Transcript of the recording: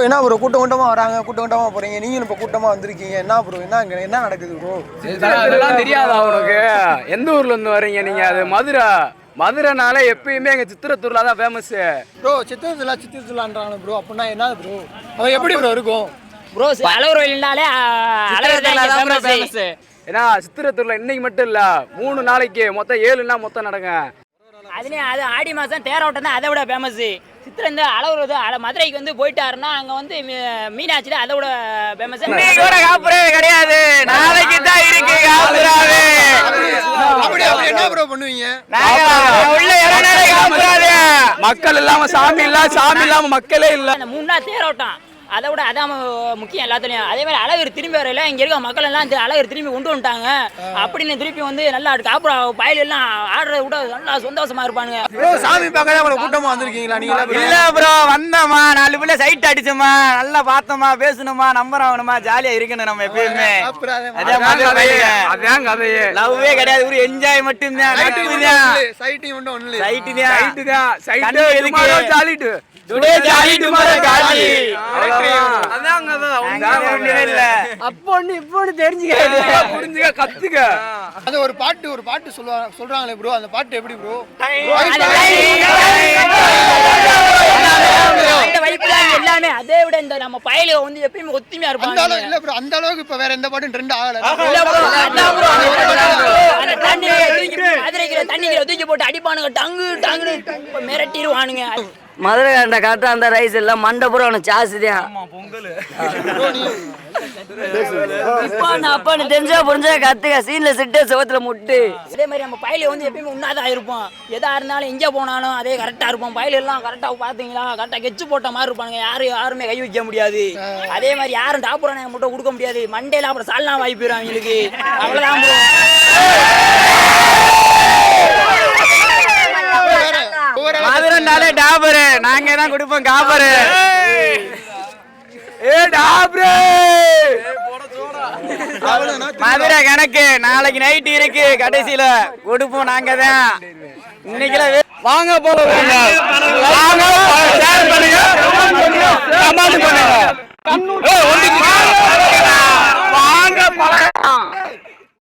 என்ன ப்ரோ கூட்டமா வராங்க, கூட்டமா போறீங்க, நீங்களும் இப்போ கூட்டமா வந்திருக்கீங்க, என்ன ப்ரோ என்ன நடக்குது ப்ரோ? அதெல்லாம் தெரியாதா உனக்கு? எந்த ஊர்ல இருந்து வரீங்க நீங்க? அது மதுரைனால எப்பயுமே எங்க சித்திரத்தூர்ல தான் ஃபேமஸ் ப்ரோ. சித்திரத்துலான்றாங்க ப்ரோ, அப்படின்னா என்ன ப்ரோ? அது எப்படி ப்ரோ இருக்கும் ப்ரோ? அழகர் கோயில்னாலே அழகர் தான் ஃபேமஸ். ஏன்னா சித்திரத்தூர்ல இன்னைக்கு மட்டும் இல்ல 3 நாளைக்கு மொத்தம் 7 மொத்தம் நடங்க. அதுலேயும் அது ஆடி மாதம் தேரோட்டம் தான் அதை விட ஃபேமஸ். சித்திரை இந்த அழகர் மதுரைக்கு வந்து போயிட்டாருன்னா அங்கே வந்து மீனாட்சியில் அதை விட ஃபேமஸ். இன்னைக்கு கூட காப்புரே கிடையாது, நாளைக்கு தான் இருக்கு காப்புராவே. அப்படி என்ன ப்ரோ பண்ணுவீங்க? உள்ள இறங்கினாலே காப்புராவே. மக்கள் இல்லாம சாமி இல்லாம மக்களே இல்ல. அந்த 3 நாள் தேரோட்டம் அதை விட அதான் முக்கியம் எல்லாத்துலேயும். அதே மாதிரி அழகர் திரும்பி வரையில இங்கே இருக்க மக்கள் எல்லாம் அழகர் திரும்பி கொண்டு வந்துட்டாங்க அப்படின்னு திருப்பி வந்து நல்லா காப்புறம் பயல் எல்லாம் ஆடுறத விட நல்லா சந்தோஷமா இருப்பாங்க. ப்ரோ சாமி பார்க்க அவ்வளோ கூட்டமா வந்திருக்கீங்களா நீங்க? இல்ல ப்ரோ, வந்தோமா 4 பிள்ளை சைட் அடிச்சோமா, நல்லா பார்த்தோமா, பேசணுமா, நம்பர் ஆகணுமா, ஜாலியா இருக்கணும் நம்ம எப்பயுமே. அதான் கதையே. லவ்வே கிடையாது, ஒரு என்ஜாய் மட்டும்தான். டுடே ஜாலி டுமாரோ காலி. அதான் அப்போ இப்போ தெரிஞ்சுக்க புரிஞ்சுக்க கத்துக்க. அது ஒரு பாட்டு சொல்றாங்களே ப்ரோ, அந்த பாட்டு எப்படி ப்ரோ? எல்லாமே அதை விட இந்த நம்ம பயலுக வந்து எப்பயுமே ஒத்துமையா இருப்பாங்க. இல்ல ப்ரோ, அந்த அளவுக்கு இப்ப வேற எந்த பாட்டும் ட்ரெண்ட் ஆகல. தண்ணிக்கிற தூக்கி போட்டு அடிப்பானுங்க, டங்கு டங்குன்னு மிரட்டிடுவானுங்க. மதுரை கண்ட கரெக்டாக அந்த ரைஸ் எல்லாம் மண்டபுரம் அவனை ஜாஸ்திதான். அப்பா தெரிஞ்சா புரிஞ்சா கத்துக்க, சீன்ல சிட்டு சுவத்துல முட்டு. அதே மாதிரி நம்ம பயல வந்து எப்பயுமே உண்ணாதான் இருப்போம். எதா இருந்தாலும் எங்கே போனாலும் அதே கரெக்டா இருப்போம். பயல எல்லாம் கரெக்டா பாத்தீங்களா, கரெக்டா கெச்சு போட்ட மாதிரி இருப்பாங்க. யாருமே கை வைக்க முடியாது. அதே மாதிரி யாரும் டாப்புறான மட்டும் கொடுக்க முடியாது. மண்டேல அப்புறம் சால்னா வாங்கி போயிடும் அவங்களுக்கு. அவ்வளவுதான். மதுரைனாலே டாபரு, நாங்க தான் கொடுப்போம் காபரு. மதுரை கணக்கு நாளைக்கு நைட் இருக்கு, கடைசியில கொடுப்போம் நாங்க தான். இன்னைக்கு வாங்க போங்க, ஷேர் பண்ணுங்க, கமெண்ட் பண்ணுங்க.